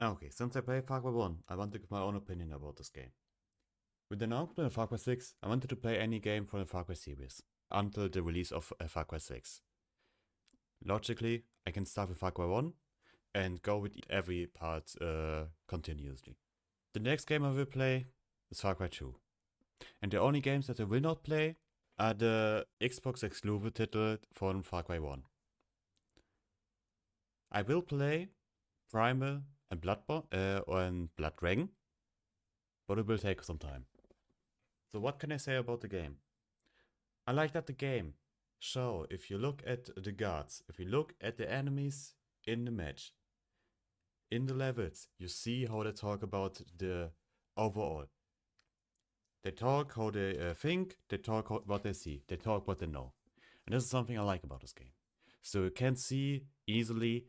Okay, since I played Far Cry 1, I want to give my own opinion about this game. With the announcement of Far Cry 6, I wanted to play any game from the Far Cry series, until the release of Far Cry 6. Logically, I can start with Far Cry 1, and go with every part continuously. The next game I will play is Far Cry 2. And the only games that I will not play are the Xbox exclusive title from Far Cry 1. I will play Primal and Blood Dragon, but it will take some time. So what can I say about the game? I like that the game show, if you look at the guards, if you look at the enemies in the match, in the levels, you see how they talk about the overall. They talk how they think, they talk what they see, they talk what they know. And this is something I like about this game. So you can see easily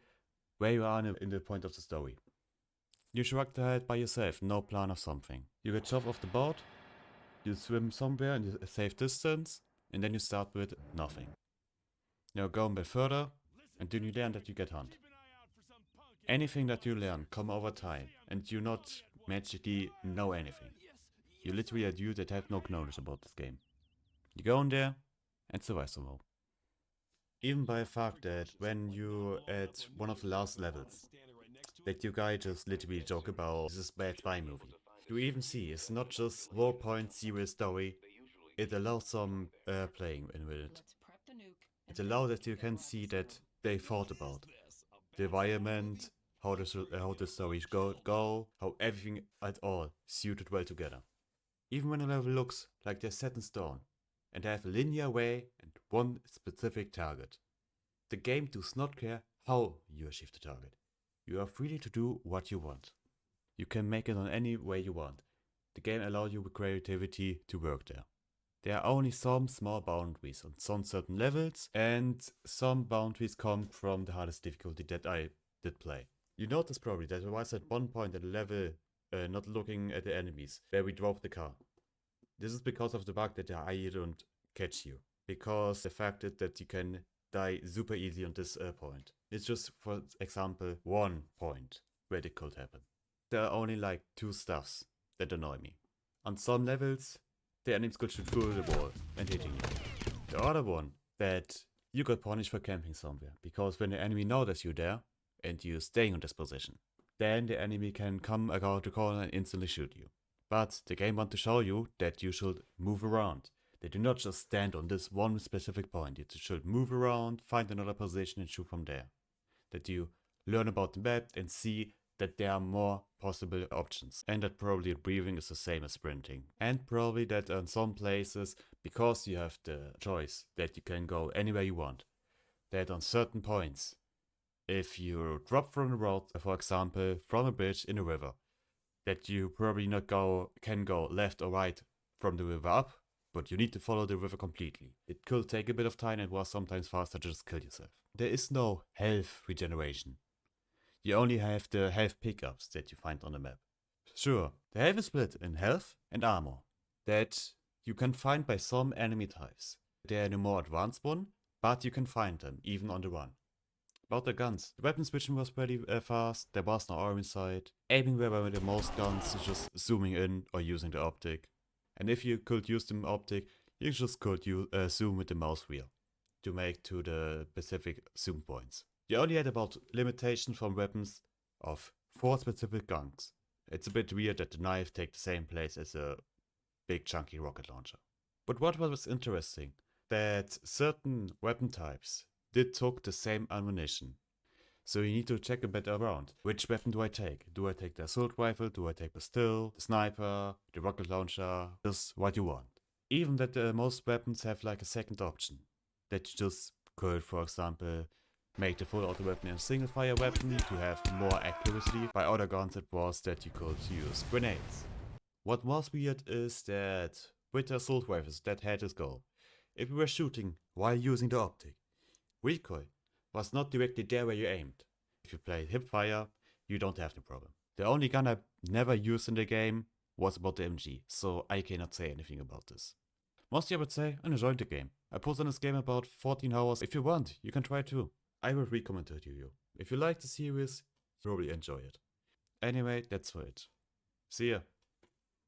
where you are in the point of the story. You shrug the head by yourself, no plan of something. You get shoved off the boat, you swim somewhere in a safe distance, and then you start with nothing. Now go a bit further, and then you learn that you get hunted. Anything that you learn come over time, and you not magically know anything. You literally are dude that have no knowledge about this game. You go in there and survive somehow. Even by the fact that when you at one of the last levels, that you guy just literally joke about this bad spy movie. You even see it's not just raw point serious story, it allows some playing in with it. It allows that you can see that they thought about the environment, how the stories go, how everything at all suited well together. Even when a level looks like they're set in stone, and they have a linear way and one specific target. The game does not care how you achieve the target. You are free to do what you want. You can make it on any way you want. The game allows you with creativity to work there. There are only some small boundaries on some certain levels, and some boundaries come from the hardest difficulty that I did play. You notice probably that I was at one point at a level not looking at the enemies, where we drove the car. This is because of the bug that the AI don't catch you. Because the fact that you can die super easy on this point. It's just, for example, one point where it could happen. There are only like two stuffs that annoy me. On some levels, the enemies could shoot through the wall and hitting you. The other one, that you got punished for camping somewhere. Because when the enemy notices you there, and you're staying in this position, then the enemy can come around the corner and instantly shoot you. But the game wants to show you that you should move around. They do not just stand on this one specific point. You should move around, find another position and shoot from there. That you learn about the map and see that there are more possible options. And that probably breathing is the same as sprinting. And probably that in some places, because you have the choice that you can go anywhere you want, that on certain points, if you drop from the road, for example, from a bridge in a river, that you probably not can go left or right from the river up, but you need to follow the river completely. It could take a bit of time and was sometimes faster to just kill yourself. There is no health regeneration. You only have the health pickups that you find on the map. Sure, the health is split in health and armor, that you can find by some enemy types. They are the more advanced one, but you can find them even on the run. About the guns, the weapon switching was pretty fast, there was no armor inside. Aiming where with the most guns is just zooming in or using the optic. And if you could use the optic, you just could zoom with the mouse wheel to make to the specific zoom points. You only had about limitation from weapons of 4 specific guns. It's a bit weird that the knife takes the same place as a big chunky rocket launcher. But what was interesting, that certain weapon types did took the same ammunition. So you need to check a bit around. Which weapon do I take? Do I take the assault rifle? Do I take the pistol, the sniper, the rocket launcher? Just what you want. Even that most weapons have like a second option. That you just could, for example, make the full auto weapon a single fire weapon to have more accuracy. By other guns it was that you could use grenades. What was weird is that with the assault rifles that had this goal, if you were shooting while using the optic, recoil was not directly there where you aimed. If you play hipfire, you don't have the problem. The only gun I never used in the game was about the MG, so I cannot say anything about this. Mostly I would say I enjoyed the game. I posted on this game about 14 hours. If you want, you can try it too. I will recommend it to you. If you like the series, you probably enjoy it. Anyway, that's for it. See ya.